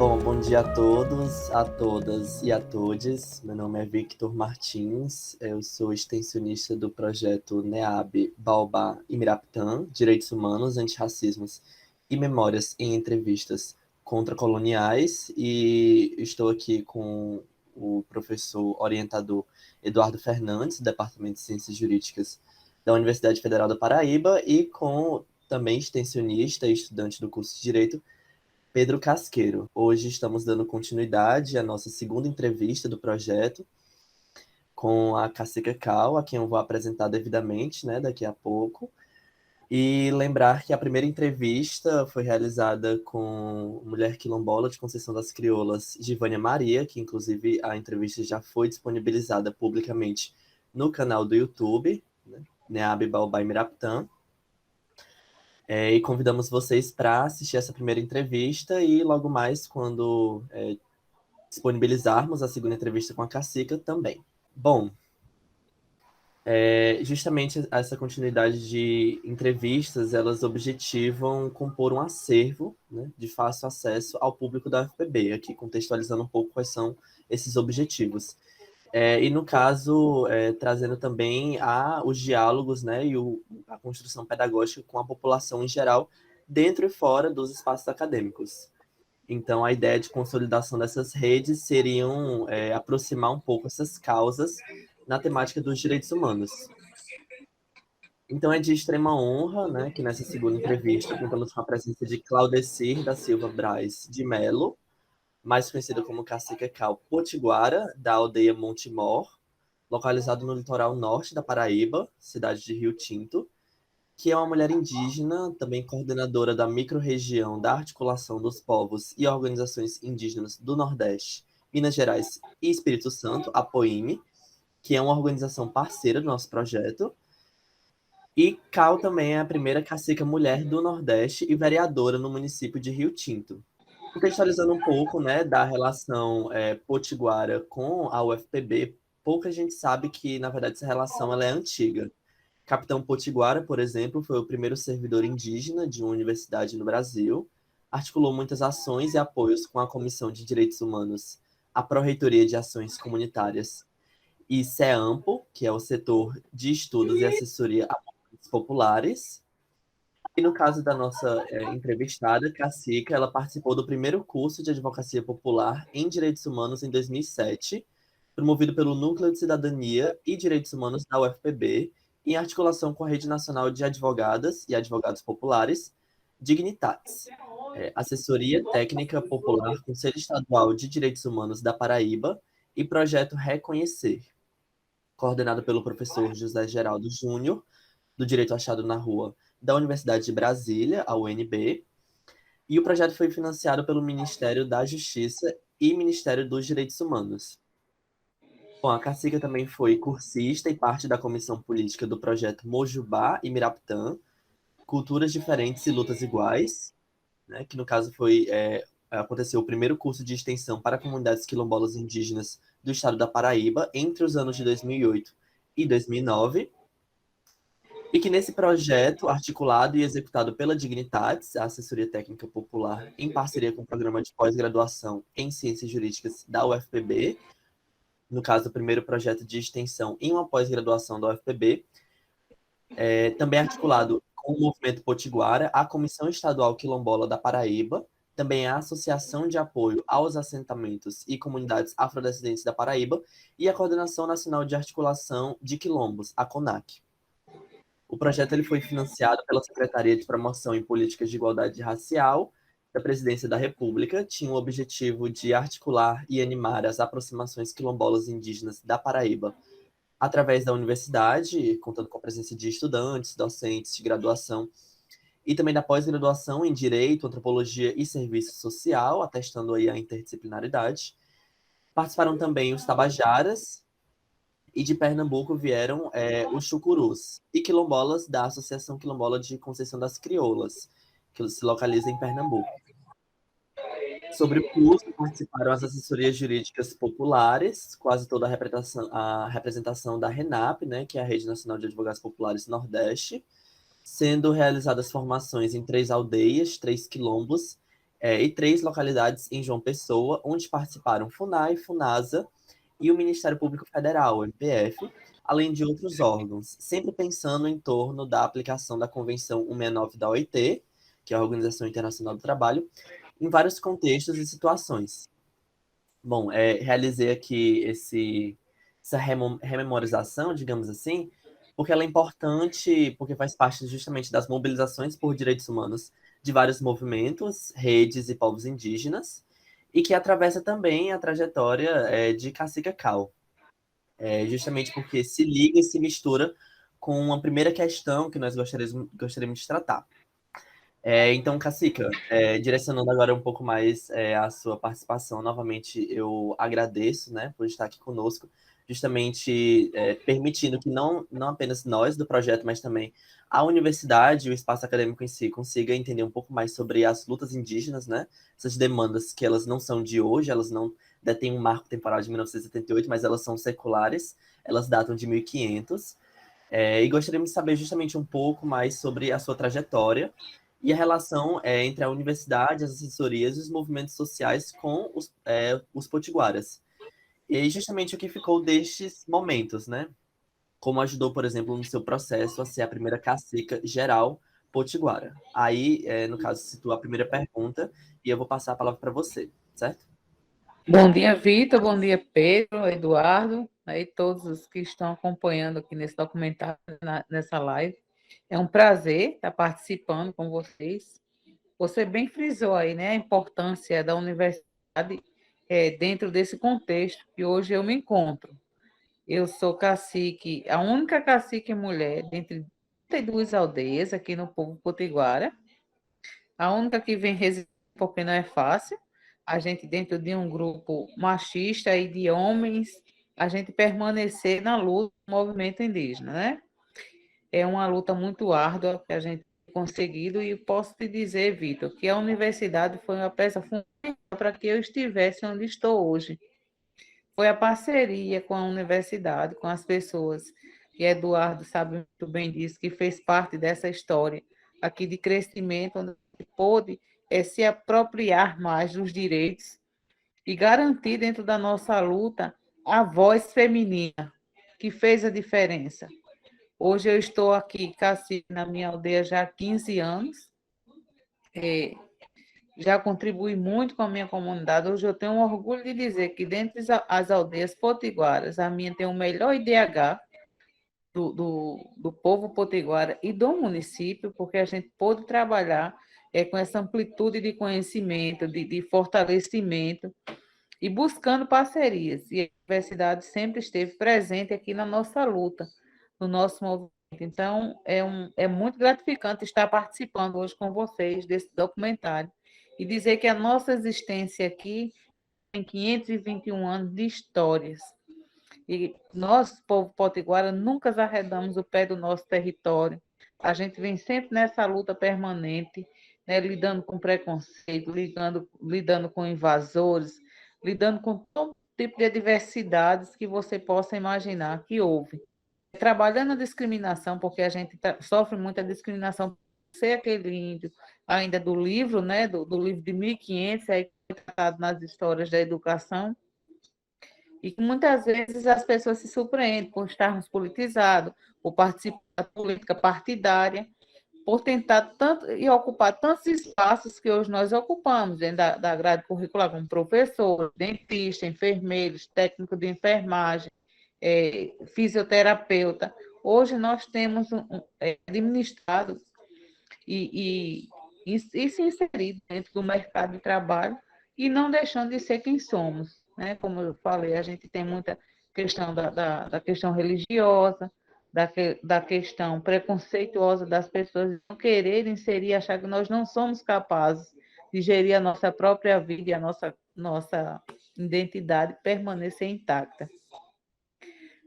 Bom dia a todos, a todas e a todes. Meu nome é Victor Martins, eu sou extensionista do projeto NEAB Baobá e Miraptan, Direitos Humanos, Antirracismos e Memórias em Entrevistas Contracoloniais, e estou aqui com o professor orientador Eduardo Fernandes, do Departamento de Ciências Jurídicas da Universidade Federal da Paraíba, e com também extensionista e estudante do curso de Direito, Pedro Casqueiro. Hoje estamos dando continuidade à nossa segunda entrevista do projeto com a Cacica Cal, a quem eu vou apresentar devidamente, né, daqui a pouco. E lembrar que a primeira entrevista foi realizada com mulher quilombola de Conceição das Crioulas, Givânia Maria, que inclusive a entrevista já foi disponibilizada publicamente no canal do YouTube, né, Neab Baobá e Miraptan. E convidamos vocês para assistir essa primeira entrevista e logo mais, quando disponibilizarmos a segunda entrevista com a Cacica também. Bom, justamente essa continuidade de entrevistas, elas objetivam compor um acervo, né, de fácil acesso ao público da UFPB, aqui contextualizando um pouco quais são esses objetivos. E no caso, trazendo também os diálogos, né, e a construção pedagógica com a população em geral, dentro e fora dos espaços acadêmicos. Então, a ideia de consolidação dessas redes seriam aproximar um pouco essas causas na temática dos direitos humanos. Então, é de extrema honra, né, que nessa segunda entrevista contamos com a presença de Claudecir da Silva Braz de Melo, mais conhecida como Cacica Cal Potiguara, da aldeia Montemor, localizado no litoral norte da Paraíba, cidade de Rio Tinto, que é uma mulher indígena, também coordenadora da microrregião da Articulação dos Povos e Organizações Indígenas do Nordeste, Minas Gerais e Espírito Santo, a POIME, que é uma organização parceira do nosso projeto. E Cal também é a primeira cacica mulher do Nordeste e vereadora no município de Rio Tinto. Contextualizando um pouco, né, da relação potiguara com a UFPB, pouca gente sabe que, na verdade, essa relação ela é antiga. Capitão Potiguara, por exemplo, foi o primeiro servidor indígena de uma universidade no Brasil, articulou muitas ações e apoios com a Comissão de Direitos Humanos, a Pró-Reitoria de Ações Comunitárias e CEAMPO, que é o setor de estudos e assessoria a movimentos populares. E no caso da nossa entrevistada, Cacica, ela participou do primeiro curso de Advocacia Popular em Direitos Humanos em 2007, promovido pelo Núcleo de Cidadania e Direitos Humanos da UFPB, em articulação com a Rede Nacional de Advogadas e Advogados Populares, Dignitates, Assessoria Técnica Popular, Conselho Estadual de Direitos Humanos da Paraíba e Projeto Reconhecer, coordenado pelo professor José Geraldo Júnior, do Direito Achado na Rua da Universidade de Brasília, a UNB, e o projeto foi financiado pelo Ministério da Justiça e Ministério dos Direitos Humanos. Bom, a Cacica também foi cursista e parte da comissão política do projeto Mojubá e Miraptan, Culturas Diferentes e Lutas Iguais, né, que no caso aconteceu o primeiro curso de extensão para comunidades quilombolas indígenas do estado da Paraíba entre os anos de 2008 e 2009, e que nesse projeto, articulado e executado pela Dignitates, a Assessoria Técnica Popular, em parceria com o Programa de Pós-Graduação em Ciências Jurídicas da UFPB, no caso, o primeiro projeto de extensão em uma pós-graduação da UFPB, também articulado com o Movimento Potiguara, a Comissão Estadual Quilombola da Paraíba, também a Associação de Apoio aos Assentamentos e Comunidades Afrodescendentes da Paraíba e a Coordenação Nacional de Articulação de Quilombos, a CONAC. O projeto ele foi financiado pela Secretaria de Promoção e Políticas de Igualdade Racial da Presidência da República, tinha o objetivo de articular e animar as aproximações quilombolas indígenas da Paraíba através da universidade, contando com a presença de estudantes, docentes de graduação e também da pós-graduação em Direito, Antropologia e Serviço Social, atestando aí a interdisciplinaridade. Participaram também os tabajaras, e de Pernambuco vieram os chucurus e quilombolas da Associação Quilombola de Conceição das Crioulas, que se localiza em Pernambuco. Sobre o curso, participaram as assessorias jurídicas populares, quase toda a representação da RENAP, né, que é a Rede Nacional de Advogados Populares Nordeste, sendo realizadas formações em 3 aldeias, 3 quilombos, e 3 localidades em João Pessoa, onde participaram FUNAI, FUNASA e o Ministério Público Federal, o MPF, além de outros órgãos, sempre pensando em torno da aplicação da Convenção 169 da OIT, que é a Organização Internacional do Trabalho, em vários contextos e situações. Bom, realizei aqui essa rememorização, digamos assim, porque ela é importante, porque faz parte justamente das mobilizações por direitos humanos de vários movimentos, redes e povos indígenas, e que atravessa também a trajetória de Cacica Cal, justamente porque se liga e se mistura com uma primeira questão que nós gostaríamos de tratar. Então, Cacica, direcionando agora um pouco mais a sua participação, novamente eu agradeço, né, por estar aqui conosco, justamente permitindo que não apenas nós do projeto, mas também a universidade e o espaço acadêmico em si consiga entender um pouco mais sobre as lutas indígenas, né, essas demandas que elas não são de hoje, elas não detêm um marco temporal de 1978, mas elas são seculares, elas datam de 1500, e gostaríamos de saber justamente um pouco mais sobre a sua trajetória e a relação entre a universidade, as assessorias e os movimentos sociais com os potiguaras. E aí, justamente o que ficou destes momentos, né? Como ajudou, por exemplo, no seu processo a ser a primeira cacica geral potiguara. Aí, no caso, situa a primeira pergunta e eu vou passar a palavra para você, certo? Bom dia, Vitor. Bom dia, Pedro, Eduardo, e todos os que estão acompanhando aqui nesse documentário, nessa live. É um prazer estar participando com vocês. Você bem frisou aí, né, a importância da universidade dentro desse contexto que hoje eu me encontro. Eu sou cacique, a única cacique mulher dentre 32 aldeias aqui no povo potiguara, a única que vem residir porque não é fácil. A gente, dentro de um grupo machista e de homens, a gente permanecer na luta do movimento indígena, né? É uma luta muito árdua que a gente tem conseguido, e posso te dizer, Vitor, que a universidade foi uma peça fundamental para que eu estivesse onde estou hoje. Foi a parceria com a universidade, com as pessoas, e Eduardo sabe muito bem disso, que fez parte dessa história aqui de crescimento, onde pôde se apropriar mais dos direitos e garantir dentro da nossa luta a voz feminina, que fez a diferença. Hoje eu estou aqui, cacique, na minha aldeia já há 15 anos, já contribuí muito com a minha comunidade. Hoje eu tenho um orgulho de dizer que dentre as aldeias potiguaras, a minha tem o melhor IDH do povo potiguara e do município, porque a gente pôde trabalhar com essa amplitude de conhecimento, de fortalecimento, e buscando parcerias. E a universidade sempre esteve presente aqui na nossa luta, no nosso movimento. Então, é muito gratificante estar participando hoje com vocês desse documentário e dizer que a nossa existência aqui tem 521 anos de histórias. E nós, povo potiguara, nunca arredamos o pé do nosso território. A gente vem sempre nessa luta permanente, né, lidando com preconceito, lidando com invasores, lidando com todo tipo de adversidades que você possa imaginar que houve. Trabalhando a discriminação, porque a gente sofre muita discriminação por ser aquele índio, ainda do livro, né, do livro de 1500, aí tratado nas histórias da educação, e que muitas vezes as pessoas se surpreendem por estarmos politizados, por participar da política partidária, por tentar tanto e ocupar tantos espaços que hoje nós ocupamos dentro da grade curricular, como professor, dentista, enfermeiros, técnico de enfermagem, fisioterapeuta. Hoje nós temos administrado e se inserido dentro do mercado de trabalho e não deixando de ser quem somos, né? Como eu falei, a gente tem muita questão da questão religiosa, da questão preconceituosa das pessoas não quererem inserir, achar que nós não somos capazes de gerir a nossa própria vida e a nossa identidade permanecer intacta.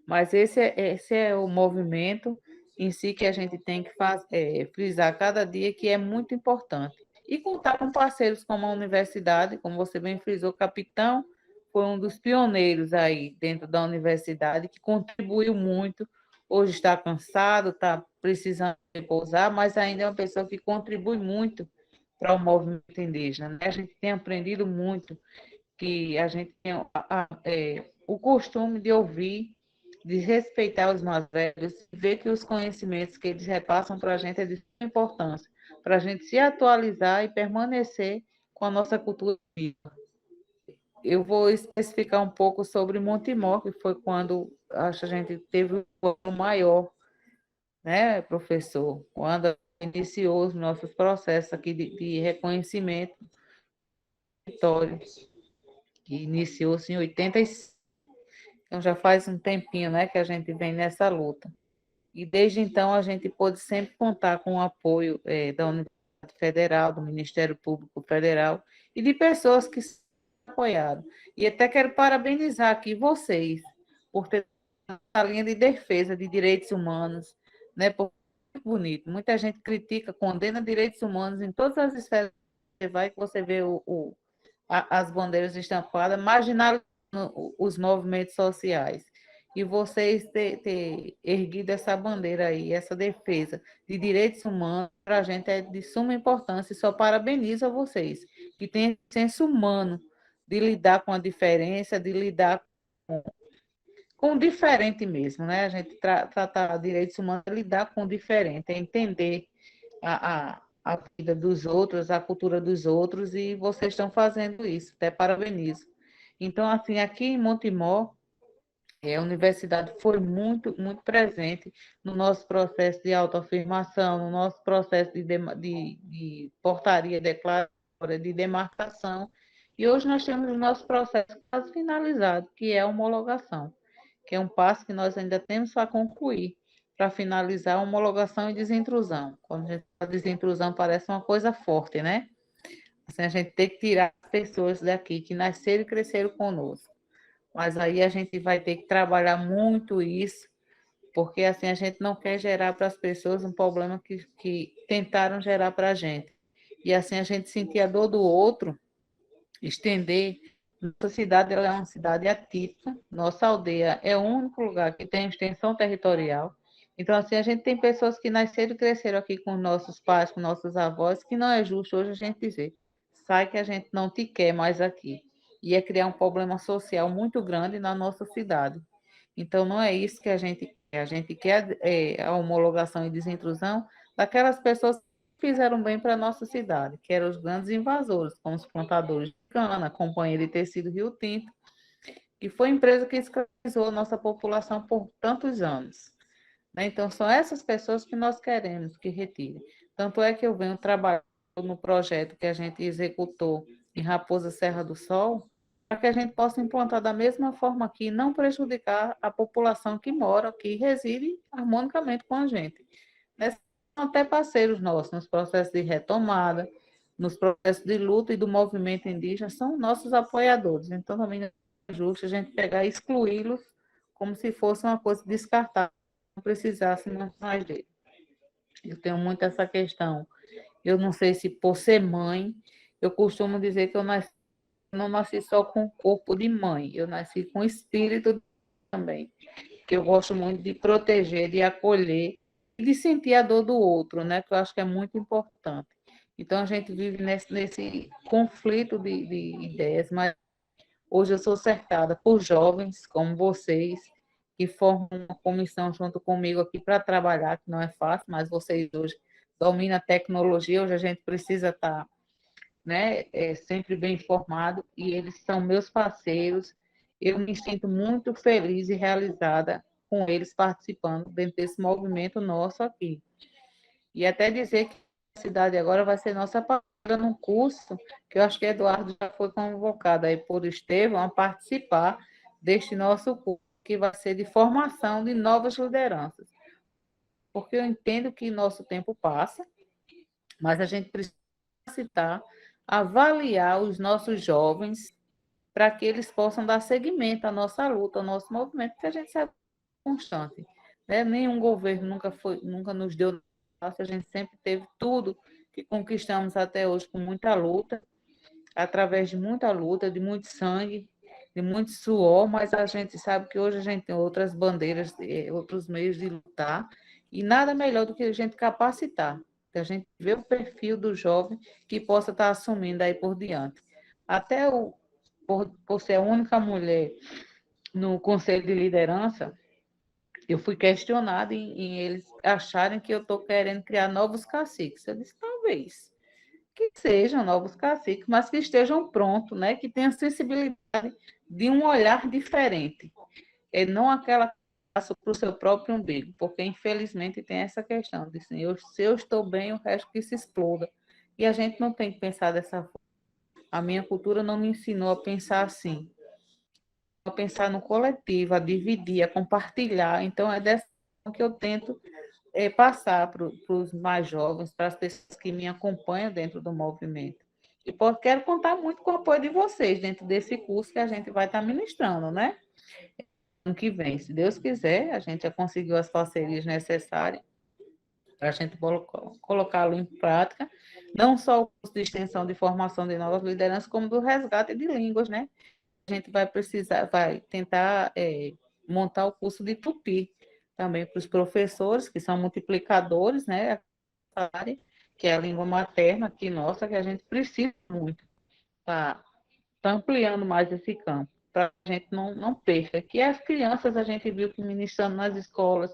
Mas esse é o movimento em si que a gente tem que frisar cada dia, que é muito importante. E contar com parceiros como a universidade, como você bem frisou, Capitão foi um dos pioneiros aí dentro da universidade, que contribuiu muito. Hoje está cansado, está precisando repousar, mas ainda é uma pessoa que contribui muito para o movimento indígena, né? A gente tem aprendido muito que a gente tem o costume de ouvir, de respeitar os mais velhos, ver que os conhecimentos que eles repassam para a gente é de suma importância, para a gente se atualizar e permanecer com a nossa cultura viva. Eu vou especificar um pouco sobre Montemor, que foi quando acho a gente teve um maior, né, professor, quando iniciou os nossos processos aqui de reconhecimento território, que iniciou-se em 85. Então já faz um tempinho, né, que a gente vem nessa luta. E desde então a gente pôde sempre contar com o apoio da Universidade Federal, do Ministério Público Federal e de pessoas que se apoiaram. E até quero parabenizar aqui vocês por ter a linha de defesa de direitos humanos, né? Porque é muito bonito. Muita gente critica, condena direitos humanos em todas as esferas que você vai, que você vê as bandeiras estampadas, marginalizando os movimentos sociais. E vocês ter erguido essa bandeira aí, essa defesa de direitos humanos, para a gente é de suma importância, e só parabenizo a vocês, que têm senso humano de lidar com a diferença, de lidar com o diferente mesmo, né? A gente tratar direitos humanos é lidar com o diferente, é entender a vida dos outros, a cultura dos outros, e vocês estão fazendo isso, até parabenizo. Então, assim, aqui em Montemor, a universidade foi muito presente no nosso processo de autoafirmação, no nosso processo de portaria declaratória, de demarcação, e hoje nós temos o nosso processo quase finalizado, que é a homologação, que é um passo que nós ainda temos para concluir, para finalizar a homologação e desintrusão. Quando a gente fala desintrusão, parece uma coisa forte, né? Assim, a gente tem que tirar as pessoas daqui que nasceram e cresceram conosco. Mas aí a gente vai ter que trabalhar muito isso, porque assim a gente não quer gerar para as pessoas um problema que tentaram gerar para a gente. E assim a gente sentir a dor do outro, estender. Nossa cidade ela é uma cidade atípica, nossa aldeia é o único lugar que tem extensão territorial. Então, assim, a gente tem pessoas que nasceram e cresceram aqui com nossos pais, com nossos avós, que não é justo hoje a gente dizer, sai que a gente não te quer mais aqui. E é criar um problema social muito grande na nossa cidade. Então, não é isso que a gente quer. A gente quer a homologação e desintrusão daquelas pessoas que fizeram bem para a nossa cidade, que eram os grandes invasores, como os plantadores de cana, a Companhia de Tecido Rio Tinto, que foi a empresa que escravizou a nossa população por tantos anos. Né? Então, são essas pessoas que nós queremos que retirem. Tanto é que eu venho trabalhando no projeto que a gente executou em Raposa Serra do Sol, para que a gente possa implantar da mesma forma aqui, e não prejudicar a população que mora aqui e reside harmonicamente com a gente. Né? São até parceiros nossos nos processos de retomada, nos processos de luta e do movimento indígena, são nossos apoiadores. Então, também não é justo a gente pegar e excluí-los como se fosse uma coisa descartável, não precisássemos mais dele. Eu tenho muito essa questão. Eu não sei se por ser mãe, eu costumo dizer que eu não nasci só com o corpo de mãe, eu nasci com o espírito também, que eu gosto muito de proteger, de acolher e de sentir a dor do outro, né? Que eu acho que é muito importante. Então, a gente vive nesse conflito de ideias, mas hoje eu sou cercada por jovens como vocês, que formam uma comissão junto comigo aqui para trabalhar, que não é fácil, mas vocês hoje dominam a tecnologia, hoje a gente precisa estar, né, sempre bem informado, e eles são meus parceiros. Eu me sinto muito feliz e realizada com eles participando dentro desse movimento nosso aqui. E até dizer que a cidade agora vai ser nossa parceira num curso que eu acho que Eduardo já foi convocado aí por Estevão a participar deste nosso curso, que vai ser de formação de novas lideranças. Porque eu entendo que nosso tempo passa, mas a gente precisa citar, avaliar os nossos jovens para que eles possam dar seguimento à nossa luta, ao nosso movimento, que a gente sabe que é constante. Né? Nenhum governo nunca nos deu fácil, a gente sempre teve tudo que conquistamos até hoje com muita luta, através de muita luta, de muito sangue, de muito suor, mas a gente sabe que hoje a gente tem outras bandeiras, outros meios de lutar, e nada melhor do que a gente capacitar. que a gente vê o perfil do jovem que possa estar assumindo aí por diante. Até por ser a única mulher no conselho de liderança, eu fui questionada em eles acharem que eu estou querendo criar novos caciques. Eu disse, talvez, que sejam novos caciques, mas que estejam prontos, né? Que tenham sensibilidade de um olhar diferente. E não aquela para o seu próprio umbigo, porque infelizmente tem essa questão de assim, se eu estou bem, o resto que se exploda. E a gente não tem que pensar dessa forma. A minha cultura não me ensinou a pensar assim, a pensar no coletivo, a dividir, a compartilhar. Então é dessa forma que eu tento passar para os mais jovens, para as pessoas que me acompanham dentro do movimento. E quero contar muito com o apoio de vocês dentro desse curso que a gente vai estar ministrando, né? Ano que vem, se Deus quiser, a gente já conseguiu as parcerias necessárias para a gente colocá-lo em prática, não só o curso de extensão de formação de novas lideranças, como do resgate de línguas, né? A gente vai precisar, vai tentar montar o curso de Tupi, também para os professores, que são multiplicadores, né? Que é a língua materna aqui nossa, que a gente precisa muito, tá ampliando mais esse campo, para a gente não perca. Que as crianças a gente viu que ministrando nas escolas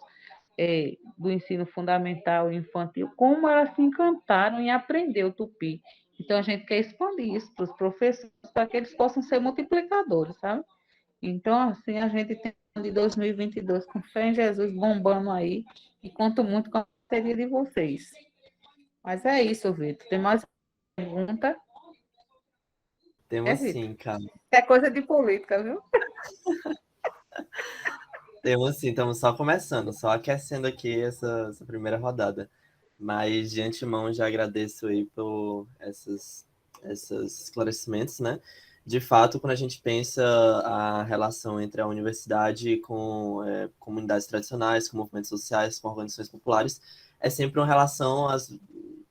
do ensino fundamental e infantil, como elas se encantaram em aprender o tupi. Então, a gente quer expandir isso para os professores, para que eles possam ser multiplicadores, sabe? Então, assim, a gente tem de 2022 com fé em Jesus bombando aí, e conto muito com a parceria de vocês. Mas é isso, Vitor. Tem mais pergunta? Temos Vitor? sim, cara. É coisa de política, viu? Temos sim, estamos só começando, só aquecendo aqui essa primeira rodada. Mas de antemão já agradeço aí por esses esclarecimentos, né? De fato, quando a gente pensa a relação entre a universidade com comunidades tradicionais, com movimentos sociais, com organizações populares, é sempre uma relação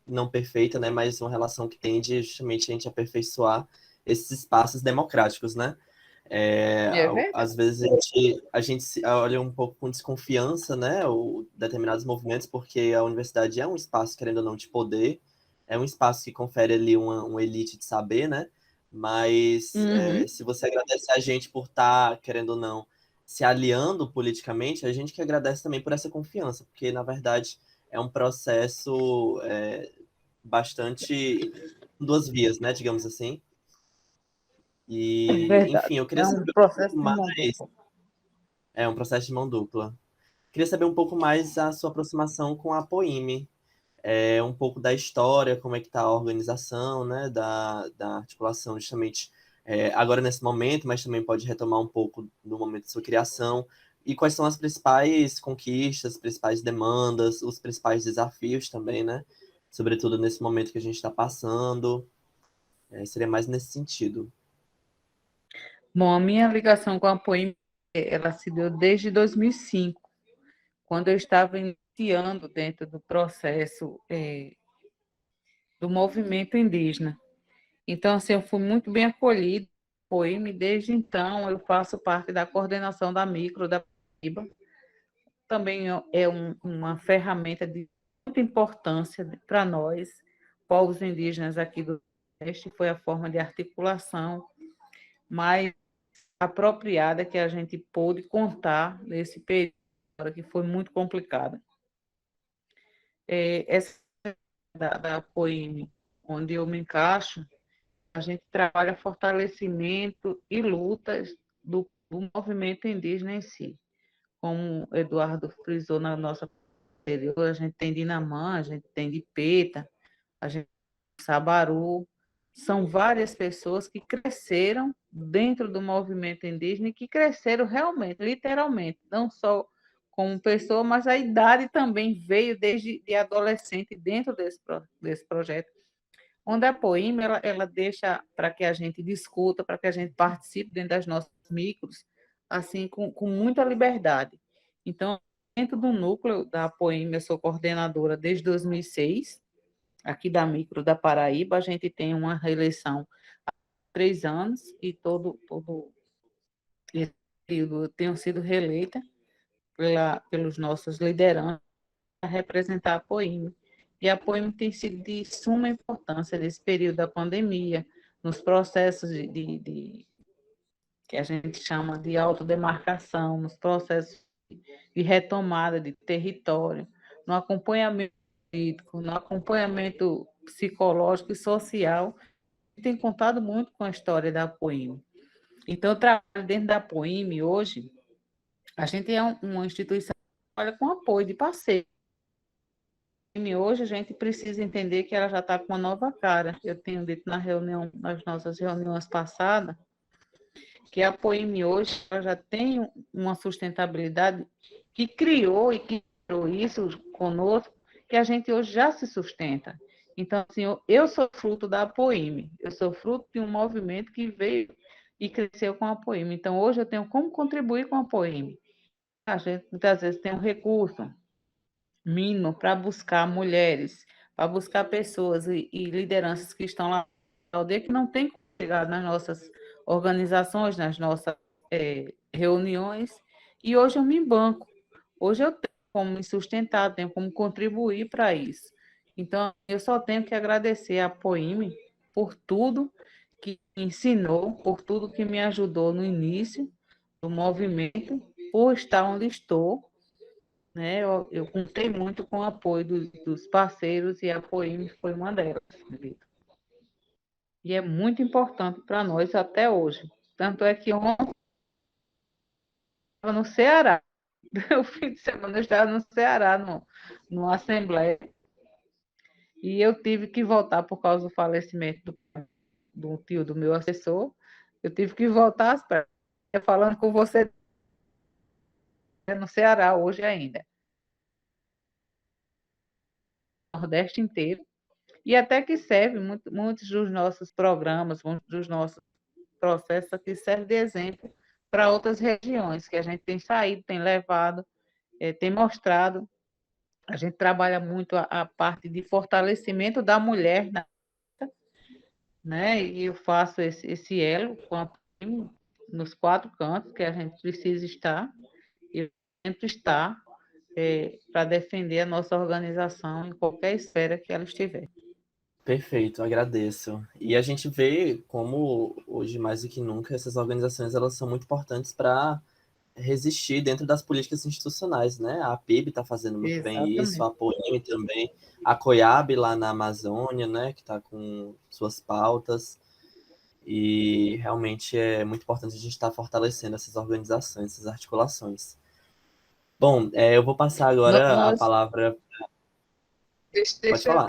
não perfeita, né? Mas uma relação que tende justamente a gente aperfeiçoar esses espaços democráticos, né? É verdade. Às vezes a gente olha um pouco com desconfiança, né, ou determinados movimentos, porque a universidade é um espaço, querendo ou não, de poder, é um espaço que confere ali uma elite de saber, né, mas Uhum. se você agradece a gente por estar, querendo ou não, se aliando politicamente, a gente que agradece também por essa confiança, porque, na verdade, é um processo bastante duas vias, né, digamos assim. É E, verdade. enfim, eu queria É um saber um pouco processo de mais. mão dupla. É um processo de mão dupla. Queria saber um pouco mais a sua aproximação com a Poime, um pouco da história, como é que está a organização, né, da articulação, justamente agora nesse momento, mas também pode retomar um pouco no momento de sua criação, e quais são as principais conquistas, as principais demandas, os principais desafios também, né, sobretudo nesse momento que a gente está passando, seria mais nesse sentido. Bom, a minha ligação com a Poem, ela se deu desde 2005, quando eu estava iniciando dentro do processo do movimento indígena. Então, assim, eu fui muito bem acolhida na Poem, desde então eu faço parte da coordenação da micro da Paraíba. Também é uma ferramenta de muita importância para nós, povos indígenas aqui do Nordeste, foi a forma de articulação mais apropriada que a gente pôde contar nesse período que foi muito complicado. Essa da POIME, onde eu me encaixo, a gente trabalha fortalecimento e lutas do movimento indígena em si. Como o Eduardo frisou na nossa anterior, a gente tem Dinamã, a gente tem Dipeta, a gente tem Sabaru, são várias pessoas que cresceram dentro do movimento indígena e que cresceram realmente, literalmente, não só como pessoa, mas a idade também veio desde de adolescente dentro desse projeto, onde a Poema ela deixa para que a gente discuta, para que a gente participe dentro das nossas micros, assim, com muita liberdade. Então, dentro do núcleo da Poema, eu sou coordenadora desde 2006, aqui da Micro da Paraíba, a gente tem uma reeleição há 3 anos e todo esse período eu tenho sido reeleita pelos nossos lideranças a representar a Poime. E a Poema tem sido de suma importância nesse período da pandemia, nos processos que a gente chama de autodemarcação, nos processos de retomada de território, no acompanhamento político, no acompanhamento psicológico e social, tem contado muito com a história da Poema. Então, eu trabalho dentro da Poema hoje, a gente é uma instituição que trabalha com apoio de parceiros. E hoje a gente precisa entender que ela já está com uma nova cara. Eu tenho dito nas nossas reuniões passadas, que a Poeme hoje ela já tem uma sustentabilidade que criou e que criou isso conosco, que a gente hoje já se sustenta. Então, assim, eu sou fruto da Poeme, eu sou fruto de um movimento que veio e cresceu com a Poeme. Então, hoje eu tenho como contribuir com a Poeme. A gente muitas vezes tem um recurso mínimo para buscar mulheres, para buscar pessoas e lideranças que estão lá na aldeia que não têm como chegar nas nossas organizações, nas nossas reuniões, e hoje eu me banco. Hoje eu tenho como me sustentar, tenho como contribuir para isso. Então, eu só tenho que agradecer a Poime por tudo que me ensinou, por tudo que me ajudou no início do movimento, por estar onde estou, né? Eu contei muito com o apoio dos parceiros e a Poime foi uma delas, Vitor. E é muito importante para nós até hoje. Tanto é que ontem eu estava no Ceará. O fim de semana eu estava no Ceará, numa assembleia. E eu tive que voltar por causa do falecimento do tio do meu assessor. Eu tive que voltar às pernas. Falando com você no Ceará hoje ainda. O Nordeste inteiro. E até que serve, muitos dos nossos programas, muitos dos nossos processos aqui servem de exemplo para outras regiões, que a gente tem saído, tem levado, tem mostrado. A gente trabalha muito a parte de fortalecimento da mulher, né? E eu faço esse elo com nos 4 cantos que a gente precisa estar, e eu tento estar para defender a nossa organização em qualquer esfera que ela estiver. Perfeito, agradeço. E a gente vê como hoje mais do que nunca essas organizações elas são muito importantes para resistir dentro das políticas institucionais, né? A PIB está fazendo muito bem isso, Exatamente. a Poeme também, a COIAB lá na Amazônia, né? Que está com suas pautas. E realmente é muito importante a gente estar fortalecendo essas organizações, essas articulações. Bom, eu vou passar agora a Nós, palavra. Pode deixa eu falar.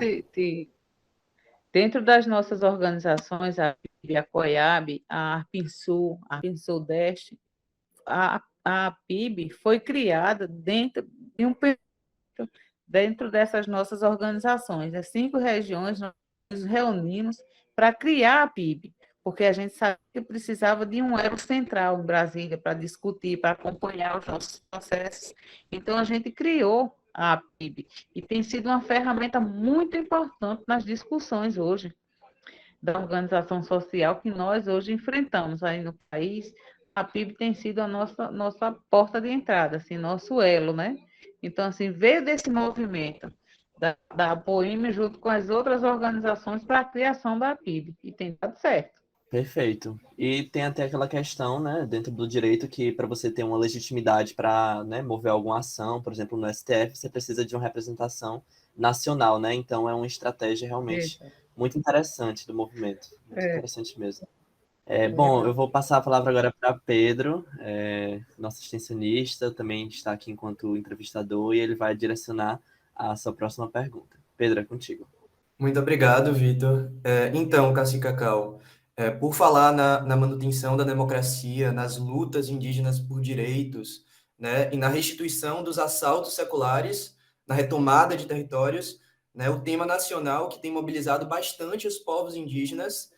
dentro das nossas organizações, a PIB, a COIAB, a Arpinsul, a Arpinsudeste, a PIB foi criada de um dentro dessas nossas organizações. As 5 regiões nós nos reunimos para criar a PIB, porque a gente sabia que precisava de um elo central em Brasília para discutir, para acompanhar os nossos processos. Então, a gente criou a PIB e tem sido uma ferramenta muito importante nas discussões hoje da organização social que nós hoje enfrentamos aí no país. A PIB tem sido a nossa porta de entrada, assim, nosso elo, né? Então, assim, veio desse movimento da Poime junto com as outras organizações para a criação da PIB, e tem dado certo. Perfeito. E tem até aquela questão, né, dentro do direito, que para você ter uma legitimidade para, né, mover alguma ação, por exemplo, no STF, você precisa de uma representação nacional, né? Então é uma estratégia realmente Eita, muito interessante do movimento, muito é, interessante mesmo. é Bom, eu verdade. vou passar a palavra agora para Pedro, nosso extensionista, também está aqui enquanto entrevistador, e ele vai direcionar a sua próxima pergunta. Pedro, é contigo. Muito obrigado, Vitor. Então, Cassi Cacau, por falar na manutenção da democracia, nas lutas indígenas por direitos, né, e na restituição dos assaltos seculares, na retomada de territórios, né, o tema nacional que tem mobilizado bastante os povos indígenas,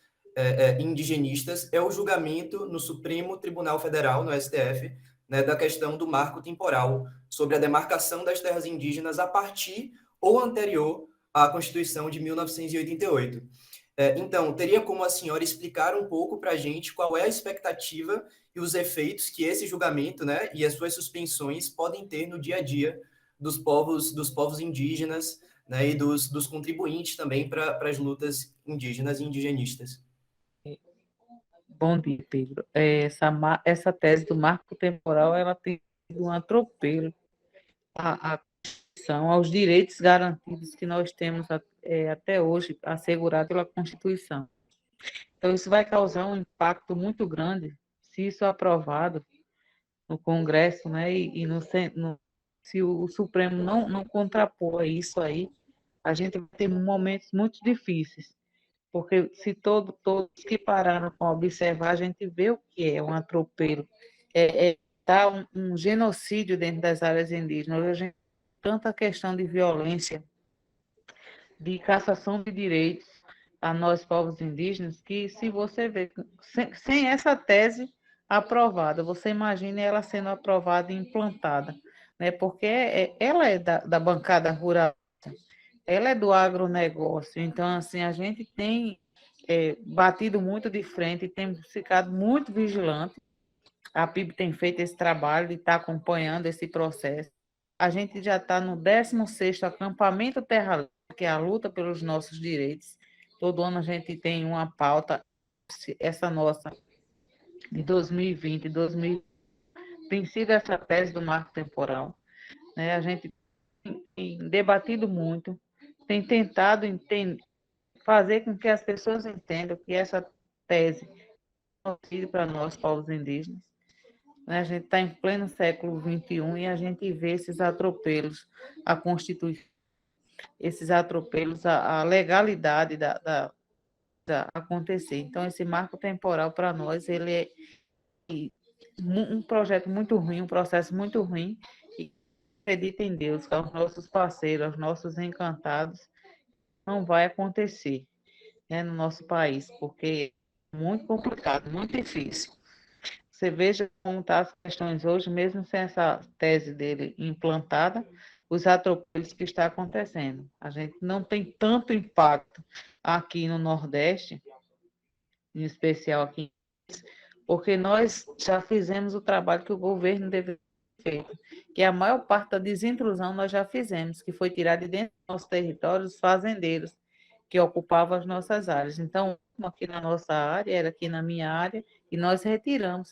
indigenistas, é o julgamento no Supremo Tribunal Federal, no STF, né, da questão do marco temporal sobre a demarcação das terras indígenas a partir ou anterior à Constituição de 1988. Então, teria como a senhora explicar um pouco para a gente qual é a expectativa e os efeitos que esse julgamento, né, e as suas suspensões podem ter no dia a dia dos povos indígenas, né, e dos contribuintes também para as lutas indígenas e indigenistas. Bom dia, Pedro. Essa tese do marco temporal, ela tem sido um atropelo à Constituição, aos direitos garantidos que nós temos até hoje assegurados pela Constituição. Então, isso vai causar um impacto muito grande se isso é aprovado no Congresso, né? Se o Supremo não contrapor isso aí, a gente vai ter momentos muito difíceis, porque se todos que pararam para observar, a gente vê o que é um atropelo, tá um genocídio dentro das áreas indígenas. Hoje a gente tem tanta questão de violência, de cassação de direitos a nós, povos indígenas, que se você vê, sem essa tese aprovada, você imagine ela sendo aprovada e implantada, né? Porque ela é da bancada rural, ela é do agronegócio, então, assim, a gente tem batido muito de frente e tem ficado muito vigilante. A PIB tem feito esse trabalho de estar acompanhando esse processo. A gente já está no 16º acampamento Terra Livre, que é a luta pelos nossos direitos. Todo ano a gente tem uma pauta, essa nossa, de 2020 e 2020, tem sido essa tese do marco temporal, né? A gente tem debatido muito, tem tentado fazer com que as pessoas entendam que essa tese é um auxílio para nós, povos indígenas, né? A gente está em pleno século XXI e a gente vê esses atropelos à Constituição, esses atropelos à legalidade da acontecer. Então, esse marco temporal, para nós, ele é um projeto muito ruim, um processo muito ruim, e acredita em Deus, aos nossos parceiros, aos nossos encantados, não vai acontecer, né, no nosso país, porque é muito complicado, muito difícil. Você veja como estão as questões hoje, mesmo sem essa tese dele implantada, os atropelos que está acontecendo. A gente não tem tanto impacto aqui no Nordeste, em especial aqui, porque nós já fizemos o trabalho que o governo deveria ter feito, que a maior parte da desintrusão nós já fizemos, que foi tirar de dentro do nosso território os fazendeiros que ocupavam as nossas áreas. Então, aqui na nossa área, era aqui na minha área, e nós retiramos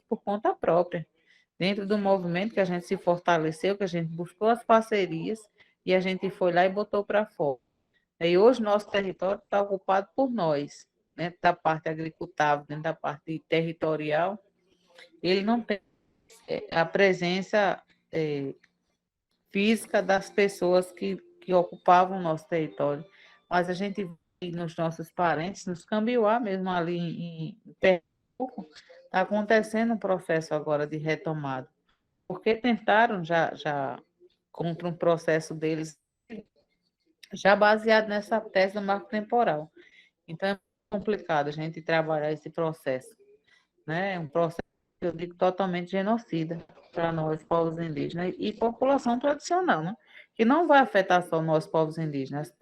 por conta própria. Dentro do movimento que a gente se fortaleceu, que a gente buscou as parcerias, e a gente foi lá e botou para fora. E hoje nosso território está ocupado por nós, dentro da parte agricultável, dentro da parte territorial, ele não tem a presença física das pessoas que ocupavam o nosso território. Mas a gente vê nos nossos parentes, nos Cambiuá, mesmo ali em Pernambuco, está acontecendo um processo agora de retomada, porque tentaram já contra um processo deles, já baseado nessa tese do marco temporal. Então, é complicado a gente trabalhar esse processo, né? É um processo, eu digo, totalmente genocida para nós, povos indígenas, e população tradicional, né? Que não vai afetar só nós, povos indígenas,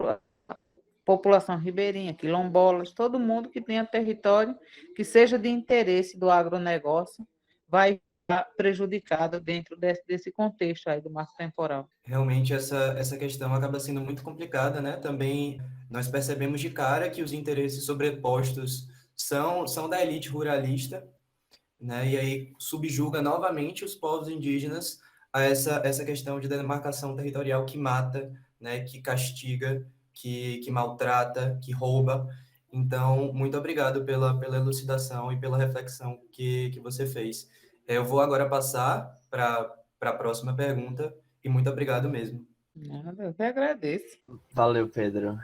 população ribeirinha, quilombolas, todo mundo que tenha território que seja de interesse do agronegócio vai ficar prejudicado dentro desse contexto aí do marco temporal. Realmente essa questão acaba sendo muito complicada, né? Também nós percebemos de cara que os interesses sobrepostos são da elite ruralista, né? E aí subjuga novamente os povos indígenas a essa questão de demarcação territorial que mata, né? Que castiga, que maltrata, que rouba. Então, muito obrigado pela elucidação e pela reflexão que você fez. Eu vou agora passar para a próxima pergunta e muito obrigado mesmo. Nada, eu que agradeço. Valeu, Pedro.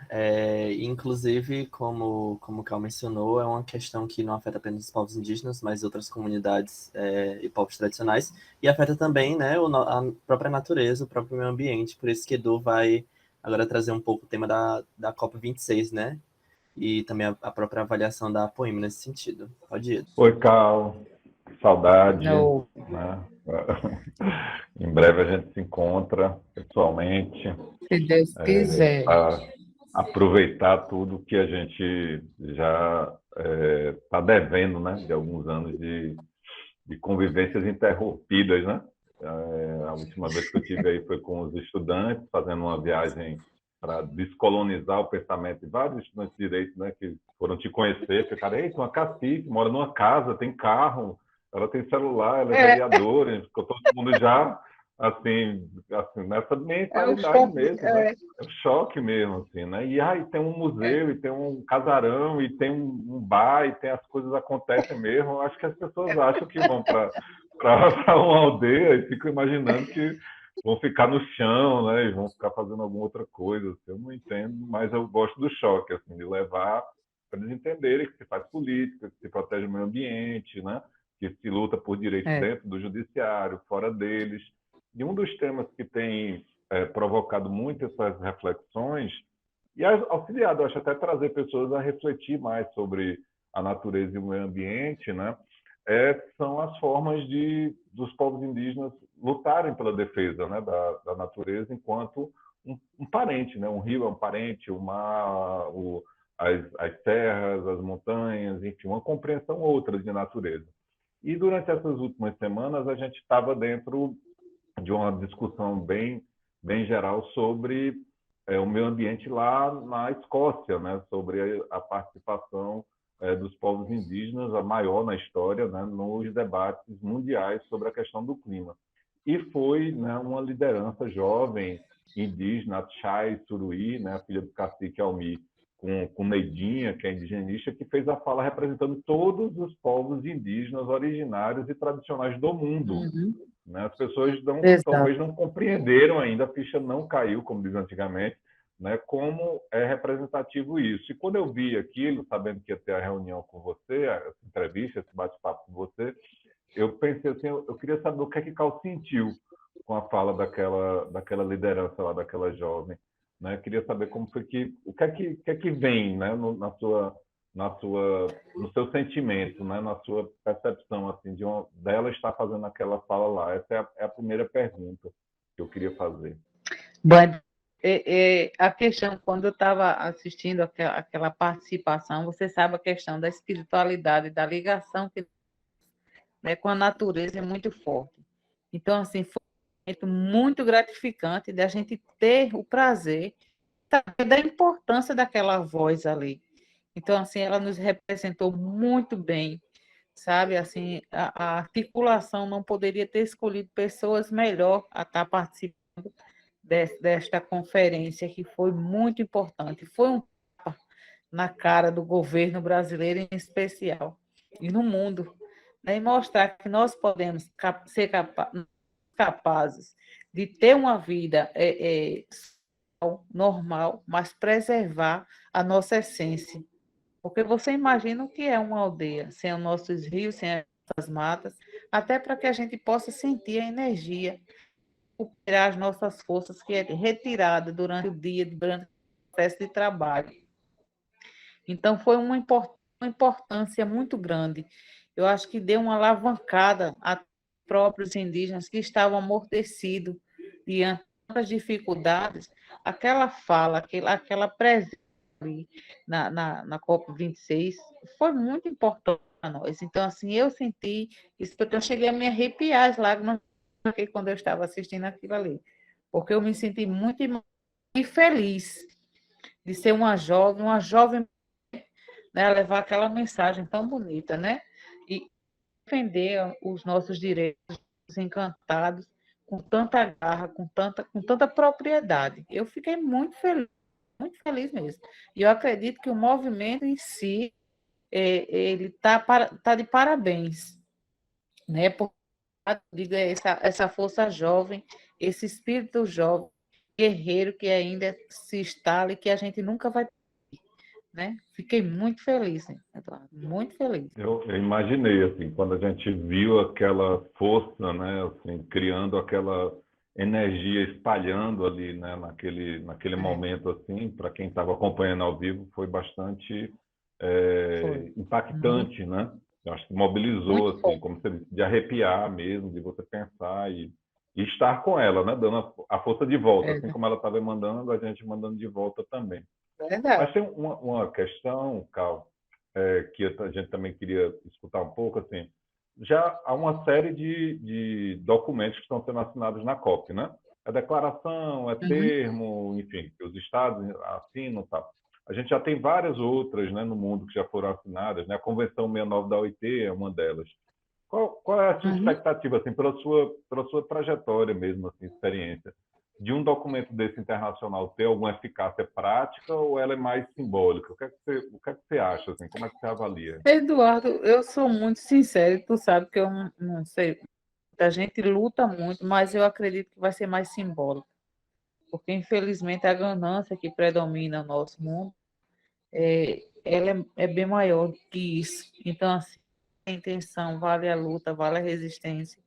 Inclusive, como o Cal mencionou, é uma questão que não afeta apenas os povos indígenas, mas outras comunidades e povos tradicionais, e afeta também, né, a própria natureza, o próprio meio ambiente. Por isso que Edu vai agora trazer um pouco o tema da COP26, né, e também a própria avaliação da Apoimo nesse sentido. Pode ir. Oi, Cal. Saudade. Não. Né? Em breve a gente se encontra pessoalmente. Se Deus quiser. Para aproveitar tudo que a gente já está devendo, né? De alguns anos de convivências interrompidas, né? A última vez que eu estive aí foi com os estudantes, fazendo uma viagem para descolonizar o pensamento de vários estudantes de direito, né, que foram te conhecer, ficaram, eita, uma cacique, mora numa casa, tem carro, ela tem celular, ela é vereadora, ficou todo mundo já assim nessa É o mentalidade choque. mesmo, né? É um choque mesmo, assim, né? E aí tem um museu, e tem um casarão, e tem um bar, e tem as coisas acontecem mesmo. Eu acho que as pessoas acham que vão para uma aldeia e ficam imaginando que vão ficar no chão, né? E vão ficar fazendo alguma outra coisa. Assim. Eu não entendo, mas eu gosto do choque, assim, de levar para eles entenderem que se faz política, que se protege o meio ambiente, né? Que se luta por direitos É. dentro do judiciário, fora deles. E um dos temas que tem provocado muito essas reflexões, e auxiliado, acho, até trazer pessoas a refletir mais sobre a natureza e o meio ambiente, né? São as formas dos povos indígenas lutarem pela defesa, né, da natureza enquanto um parente, né? Um rio é um parente, as serras, as montanhas, enfim, uma compreensão outra de natureza. E durante essas últimas semanas a gente estava dentro de uma discussão bem geral sobre o meio ambiente lá na Escócia, né? Sobre a participação dos povos indígenas, a maior na história, né? Nos debates mundiais sobre a questão do clima. E foi, né, uma liderança jovem indígena, a Chai Suruí, né, a filha do cacique Almi, com Neidinha, que é indigenista, que fez a fala representando todos os povos indígenas originários e tradicionais do mundo. Uhum. Né? As pessoas talvez Exato. não compreenderam ainda, a ficha não caiu, como diz antigamente, né? Como é representativo isso. E quando eu vi aquilo, sabendo que ia ter a reunião com você, essa entrevista, esse bate-papo com você, eu pensei assim, eu queria saber o que é que Cal sentiu com a fala daquela liderança lá, daquela jovem. Né? Eu queria saber como foi o que é que vem, né? No seu sentimento, né? Na sua percepção, assim, dela estar fazendo aquela fala lá. Essa é a primeira pergunta que eu queria fazer. Bom, a questão, quando eu estava assistindo aquela participação, você sabe a questão da espiritualidade, da ligação que, né, com a natureza é muito forte. Então, assim, foi um momento muito gratificante da gente ter o prazer da importância daquela voz ali. Então, assim, ela nos representou muito bem, sabe? Assim, a articulação não poderia ter escolhido pessoas melhor a estar participando desta conferência, que foi muito importante. Foi um tapa na cara do governo brasileiro em especial, e no mundo, né? E mostrar que nós podemos ser capazes de ter uma vida normal, mas preservar a nossa essência. Porque você imagina o que é uma aldeia, sem os nossos rios, sem as nossas matas, até para que a gente possa sentir a energia, recuperar as nossas forças que é retirada durante o dia, durante o processo de trabalho. Então, foi uma importância muito grande. Eu acho que deu uma alavancada a próprios indígenas que estavam amortecidos diante de tantas dificuldades. Aquela fala, aquela presença ali na COP26 foi muito importante para nós. Então, assim, eu senti isso, porque eu cheguei a me arrepiar as lágrimas quando eu estava assistindo aquilo ali, porque eu me senti muito feliz de ser uma jovem, né, levar aquela mensagem tão bonita, né? E defender os nossos direitos encantados com tanta garra, com tanta propriedade. Eu fiquei muito feliz mesmo. E eu acredito que o movimento em si, ele tá de parabéns, né? Por diga essa força jovem, esse espírito jovem, guerreiro que ainda se instala e que a gente nunca vai, né? Fiquei muito feliz, né, Eduardo? Muito feliz. Eu imaginei, assim, quando a gente viu aquela força, né, assim, criando aquela energia, espalhando ali, né, naquele momento, assim, para quem estava acompanhando ao vivo, foi bastante Foi. impactante, né? Eu acho que mobilizou, Muito assim, forte. como você disse, de arrepiar mesmo, de você pensar e estar com ela, né, dando a força de volta, assim como ela estava mandando, a gente mandando de volta também. Mas Verdade. tem uma questão, Cal, que a gente também queria escutar um pouco, assim, já há uma série de documentos que estão sendo assinados na COP, né? É declaração, é termo, enfim, que os estados assinam e tal. A gente já tem várias outras, né, no mundo que já foram assinadas, né? A Convenção 69 da OIT é uma delas. Qual é a sua Uhum. expectativa, assim, pela sua trajetória mesmo, assim, experiência, de um documento desse internacional ter alguma eficácia prática ou ela é mais simbólica? O que é que você acha, assim, como é que você avalia? Eduardo, eu sou muito sincera, e tu sabe que eu não sei, a gente luta muito, mas eu acredito que vai ser mais simbólico, porque infelizmente a ganância que predomina no nosso mundo, ela é bem maior que isso. Então, assim, a intenção vale a luta, vale a resistência,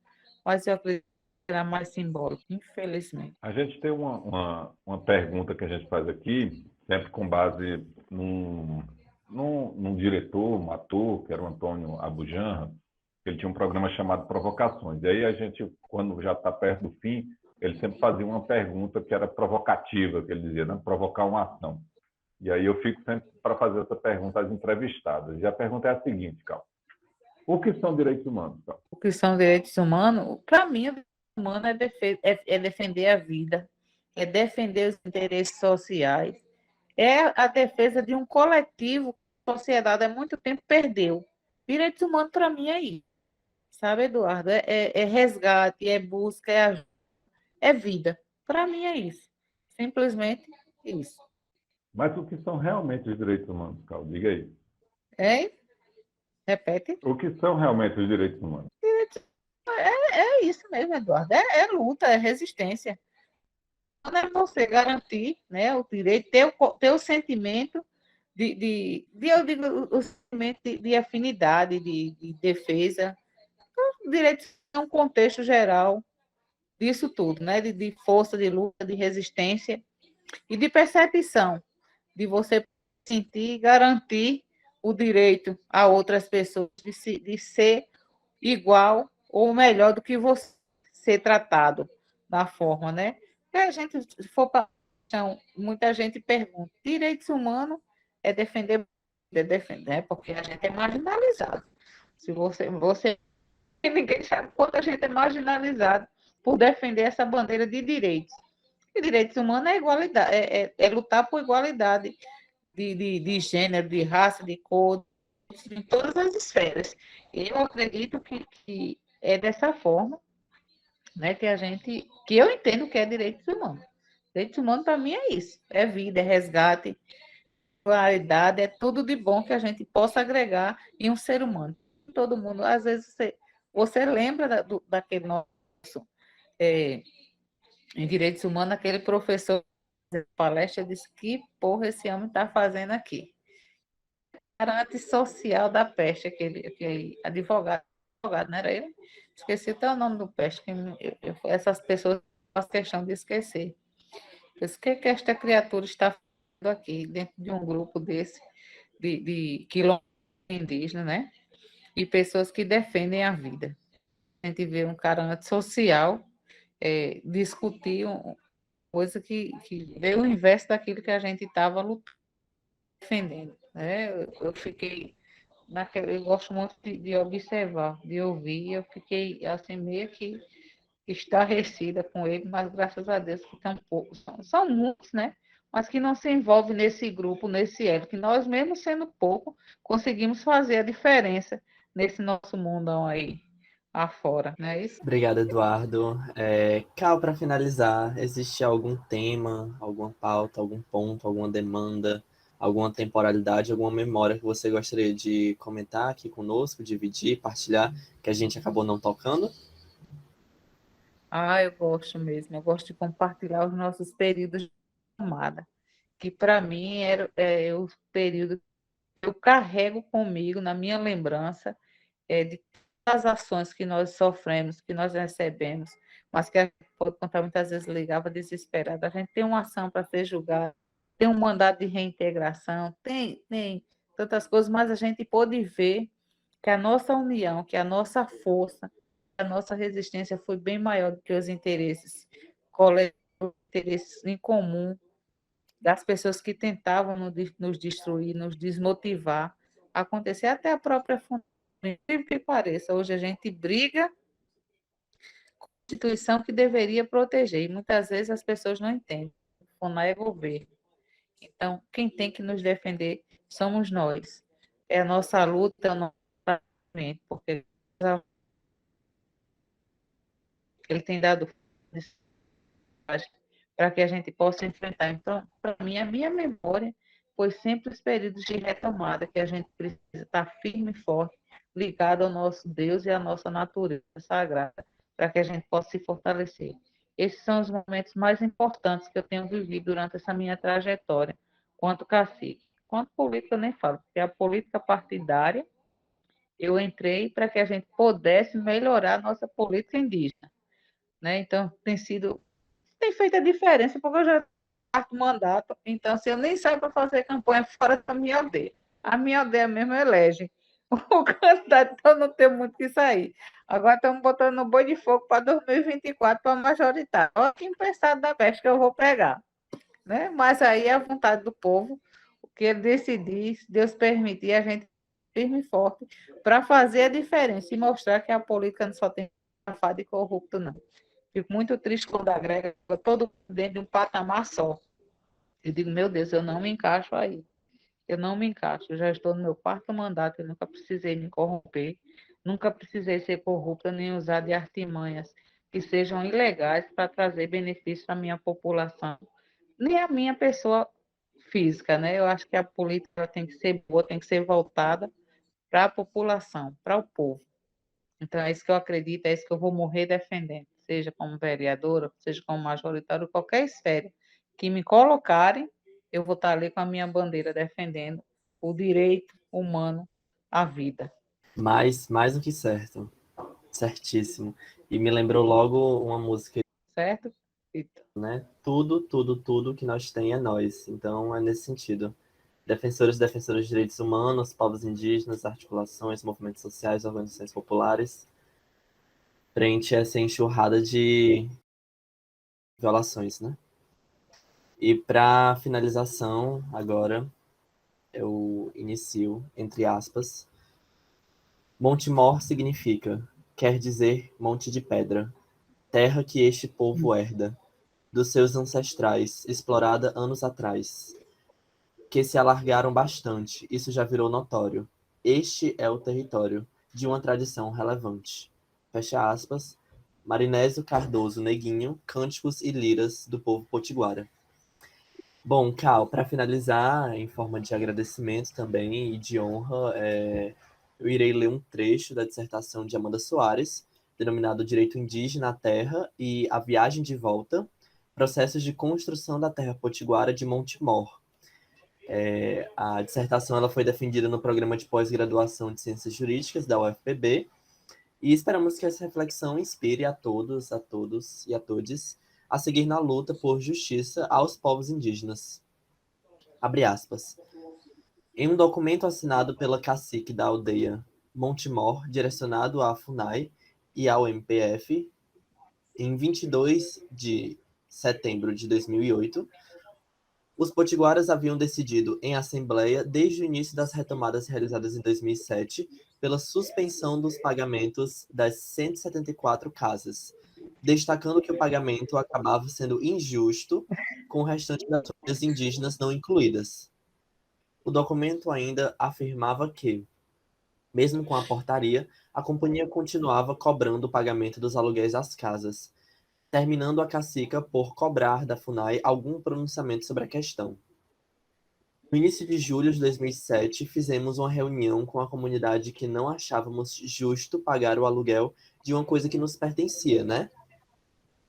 mas eu acredito que será mais simbólico, infelizmente. A gente tem uma pergunta que a gente faz aqui, sempre com base num diretor, um ator, que era o Antônio Abujanra, que ele tinha um programa chamado Provocações. E aí a gente, quando já está perto do fim, ele sempre fazia uma pergunta que era provocativa, que ele dizia, né? Provocar uma ação. E aí eu fico sempre para fazer essa pergunta às entrevistadas. E a pergunta é a seguinte, Cal. O que são direitos humanos, Cal? O que são direitos humanos, para mim, o direito humano é defender a vida, é defender os interesses sociais, é a defesa de um coletivo que a sociedade há muito tempo perdeu. Direitos humanos, para mim, é isso, sabe, Eduardo? É resgate, é busca, é vida. Para mim, é isso. Simplesmente isso. Mas o que são realmente os direitos humanos, Cal? Diga aí. É? Repete. O que são realmente os direitos humanos? É isso mesmo, Eduardo. É luta, é resistência. Não é você garantir, né, o direito, ter o sentimento eu digo, o sentimento de afinidade, de defesa. O direito é um contexto geral disso tudo, né? De força, de luta, de resistência e de percepção, de você sentir e garantir o direito a outras pessoas de ser igual ou melhor do que você, ser tratado da forma, né? Se a gente se for para muita gente pergunta, direitos humanos é defender, porque a gente é marginalizado. Se você ninguém sabe quanto a gente é marginalizado por defender essa bandeira de direitos. E direitos humanos é igualdade, é lutar por igualdade de gênero, de raça, de cor, em todas as esferas. Eu acredito que é dessa forma, né, que eu entendo que é direitos humanos. Direitos humanos, para mim, é isso. É vida, é resgate, qualidade, é tudo de bom que a gente possa agregar em um ser humano. Todo mundo, às vezes, você lembra daquele nosso em direitos humanos, aquele professor de palestra disse que porra esse homem está fazendo aqui. Era antissocial da peste, aquele advogado, não era ele? Esqueci até o nome do peste, que essas pessoas fazem questão de esquecer. O que esta criatura está fazendo aqui, dentro de um grupo desse, de quilombolas indígenas, né? E pessoas que defendem a vida. A gente vê um cara antissocial discutir coisa que veio o inverso daquilo que a gente estava defendendo. Né? Eu fiquei eu gosto muito de observar, de ouvir, eu fiquei assim meio que estarrecida com ele, mas graças a Deus que tão poucos, são muitos, né? Mas que não se envolve nesse grupo, nesse elo, que nós, mesmo sendo pouco, conseguimos fazer a diferença nesse nosso mundão aí, afora, não é isso? Obrigado, Eduardo. Cal, para finalizar, existe algum tema, alguma pauta, algum ponto, alguma demanda, alguma temporalidade, alguma memória que você gostaria de comentar aqui conosco, dividir, partilhar, que a gente acabou não tocando? Ah, eu gosto mesmo, eu gosto de compartilhar os nossos períodos de formada, que para mim o período que eu carrego comigo na minha lembrança de todas as ações que nós sofremos, que nós recebemos, mas que a gente pode contar muitas vezes ligava desesperada. A gente tem uma ação para ser julgada, tem um mandato de reintegração, tem tantas coisas, mas a gente pode ver que a nossa união, que a nossa força, a nossa resistência foi bem maior do que os interesses coletivos, interesses em comum das pessoas que tentavam nos destruir, nos desmotivar, acontecer até a própria fundação, que pareça. Hoje a gente briga instituição que deveria proteger, e muitas vezes as pessoas não entendem. O FUNAI é governo. Então, quem tem que nos defender somos nós. É a nossa luta, é o nosso tratamento, porque ele tem dado para que a gente possa enfrentar. Então, para mim, a minha memória foi sempre os períodos de retomada, que a gente precisa estar firme e forte, ligado ao nosso Deus e à nossa natureza sagrada, para que a gente possa se fortalecer. Esses são os momentos mais importantes que eu tenho vivido durante essa minha trajetória, quanto cacique. Quanto política, eu nem falo, porque a política partidária, eu entrei para que a gente pudesse melhorar a nossa política indígena, né? Então, tem feito a diferença, porque eu já quarto mandato, então assim, eu nem saio para fazer campanha fora da minha aldeia. A minha aldeia mesmo elege o candidato, então eu não tenho muito que sair. Agora estamos botando no boi de fogo para 2024 para majoritário. Olha que emprestado da peste que eu vou pegar, né? Mas aí é a vontade do povo, o que ele decidir, se Deus permitir, a gente firme e forte para fazer a diferença e mostrar que a política não só tem safado e corrupto, não. Fico muito triste quando agrega todo dentro de um patamar só. Eu digo, meu Deus, eu não me encaixo aí. Eu não me encaixo. Eu já estou no meu quarto mandato, eu nunca precisei me corromper, nunca precisei ser corrupta nem usar de artimanhas que sejam ilegais para trazer benefício à minha população, nem à minha pessoa física, né? Eu acho que a política tem que ser boa, tem que ser voltada para a população, para o povo. Então, é isso que eu acredito, é isso que eu vou morrer defendendo, seja como vereadora, seja como majoritário, qualquer esfera que me colocarem, eu vou estar ali com a minha bandeira defendendo o direito humano à vida. Mais do que certo. Certíssimo. E me lembrou logo uma música, Certo, Vitor? né? Tudo que nós tem é nós. Então, é nesse sentido. Defensores e defensoras de direitos humanos, povos indígenas, articulações, movimentos sociais, organizações populares, frente a essa enxurrada de violações, né? E para finalização, agora, eu inicio, entre aspas, Montemor significa, quer dizer monte de pedra, terra que este povo herda, dos seus ancestrais, explorada anos atrás, que se alargaram bastante, isso já virou notório. Este é o território de uma tradição relevante. Fecha aspas. Marinésio Cardoso Neguinho, Cânticos e Liras do Povo Potiguara. Bom, Cal, para finalizar, em forma de agradecimento também e de honra, eu irei ler um trecho da dissertação de Amanda Soares, denominado Direito Indígena à Terra e a Viagem de Volta, Processos de Construção da Terra Potiguara de Montemor. A dissertação ela foi defendida no programa de pós-graduação de Ciências Jurídicas da UFPB e esperamos que essa reflexão inspire a todos e a todes a seguir na luta por justiça aos povos indígenas. Abre aspas. Em um documento assinado pela cacique da aldeia Montemor, direcionado à FUNAI e ao MPF, em 22 de setembro de 2008, os potiguaras haviam decidido em assembleia, desde o início das retomadas realizadas em 2007, pela suspensão dos pagamentos das 174 casas, destacando que o pagamento acabava sendo injusto com o restante das famílias indígenas não incluídas. O documento ainda afirmava que, mesmo com a portaria, a companhia continuava cobrando o pagamento dos aluguéis às casas, terminando a cacica por cobrar da FUNAI algum pronunciamento sobre a questão. No início de julho de 2007, fizemos uma reunião com a comunidade que não achávamos justo pagar o aluguel de uma coisa que nos pertencia, né?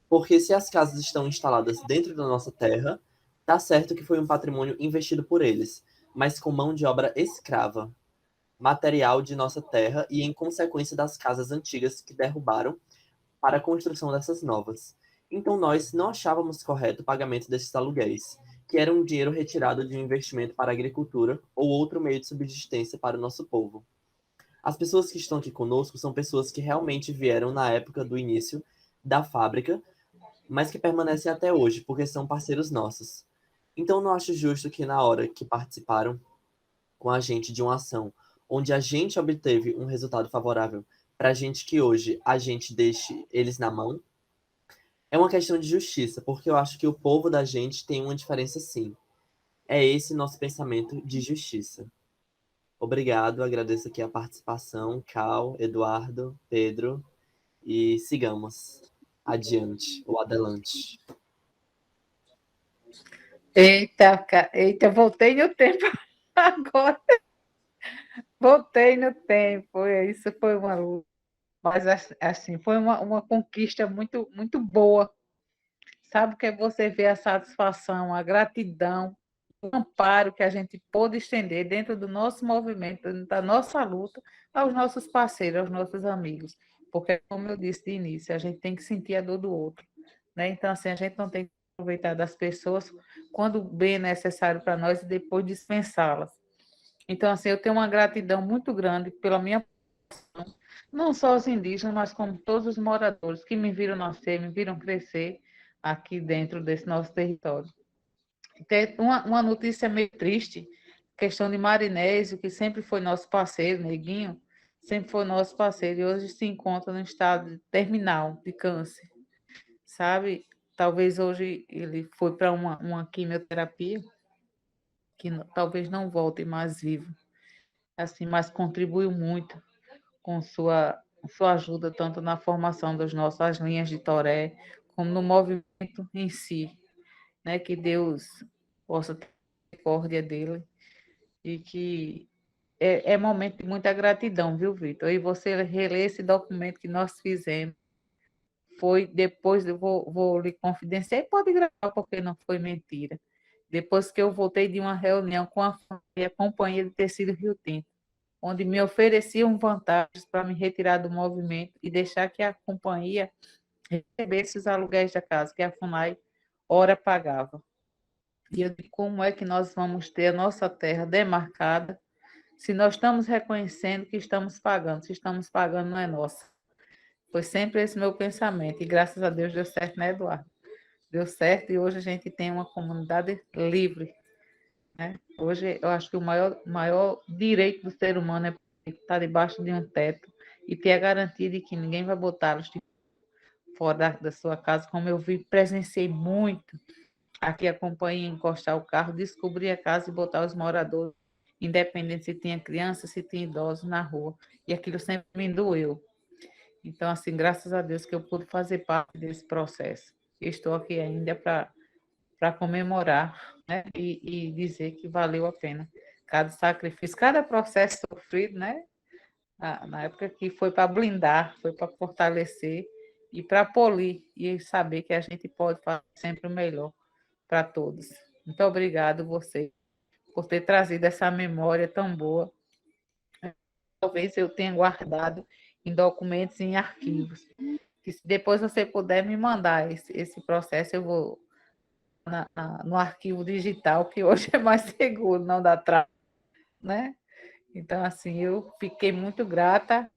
Porque se as casas estão instaladas dentro da nossa terra, tá certo que foi um patrimônio investido por eles, mas com mão de obra escrava, material de nossa terra e em consequência das casas antigas que derrubaram para a construção dessas novas. Então nós não achávamos correto o pagamento desses aluguéis, que era um dinheiro retirado de um investimento para a agricultura ou outro meio de subsistência para o nosso povo. As pessoas que estão aqui conosco são pessoas que realmente vieram na época do início da fábrica, mas que permanecem até hoje, porque são parceiros nossos. Então não acho justo que na hora que participaram com a gente de uma ação onde a gente obteve um resultado favorável para a gente que hoje a gente deixe eles na mão, É uma questão de justiça, porque eu acho que o povo da gente tem uma diferença sim. É esse nosso pensamento de justiça. Obrigado, agradeço aqui a participação, Cal, Eduardo, Pedro, e sigamos adiante, ou adelante. Eita, voltei no tempo agora. Voltei no tempo. Isso foi uma luta. Mas, assim, foi uma conquista muito, muito boa. Sabe que é você ver a satisfação, a gratidão, o amparo que a gente pôde estender dentro do nosso movimento, dentro da nossa luta, aos nossos parceiros, aos nossos amigos. Porque, como eu disse de início, a gente tem que sentir a dor do outro, né? Então, assim, a gente não tem que aproveitar das pessoas quando bem é necessário para nós e depois dispensá-las. Então, assim, eu tenho uma gratidão muito grande pela minha, não só os indígenas, mas como todos os moradores que me viram nascer, me viram crescer aqui dentro desse nosso território. Tem uma notícia meio triste, questão de Marinésio, que sempre foi nosso parceiro, Neguinho, sempre foi nosso parceiro, e hoje se encontra no estado terminal de câncer, sabe? Talvez hoje ele foi para uma quimioterapia, que talvez não volte mais vivo, assim, mas contribuiu muito com sua ajuda, tanto na formação das nossas linhas de Toré, como no movimento em si, né? Que Deus possa ter misericórdia dele e que é momento de muita gratidão, viu, Vitor? E você reler esse documento que nós fizemos, foi depois, eu vou lhe confidenciar, e pode gravar, porque não foi mentira. Depois que eu voltei de uma reunião com a Companhia de Tecido Rio Tinto, onde me ofereciam vantagens para me retirar do movimento e deixar que a companhia recebesse os aluguéis da casa, que a FUNAI ora pagava. E eu digo, como é que nós vamos ter a nossa terra demarcada se nós estamos reconhecendo que estamos pagando? Se estamos pagando, não é nossa. Foi sempre esse meu pensamento. E graças a Deus deu certo, né, Eduardo? Deu certo e hoje a gente tem uma comunidade livre, né? Hoje eu acho que o maior direito do ser humano é estar debaixo de um teto e ter a garantia de que ninguém vai botá-los fora da sua casa, como eu vi, presenciei muito. Aqui a companhia encostar o carro, descobrir a casa e botar os moradores, independente se tinha criança, se tinha idosos na rua. E aquilo sempre me doeu. Então, assim, graças a Deus que eu pude fazer parte desse processo. Estou aqui ainda para comemorar, né? E dizer que valeu a pena cada sacrifício, cada processo sofrido, né? Na época que foi para blindar, foi para fortalecer e para polir e saber que a gente pode fazer sempre o melhor para todos. Muito obrigado você por ter trazido essa memória tão boa. Talvez eu tenha guardado em documentos, em arquivos. Que se depois você puder me mandar esse processo, eu vou no arquivo digital, que hoje é mais seguro, não dá trabalho, né? Então, assim, eu fiquei muito grata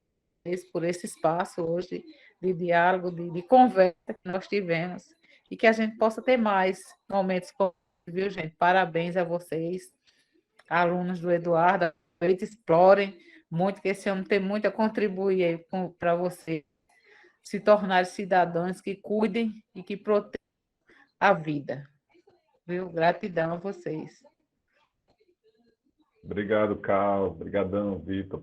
por esse espaço hoje de diálogo, de conversa que nós tivemos e que a gente possa ter mais momentos como esse, viu, gente? Parabéns a vocês, alunos do Eduardo, explorem muito, que esse homem tem muito a contribuir para você se tornar cidadãos que cuidem e que protejam a vida. Viu? Gratidão a vocês. Obrigado, Carl. Obrigadão, Vitor.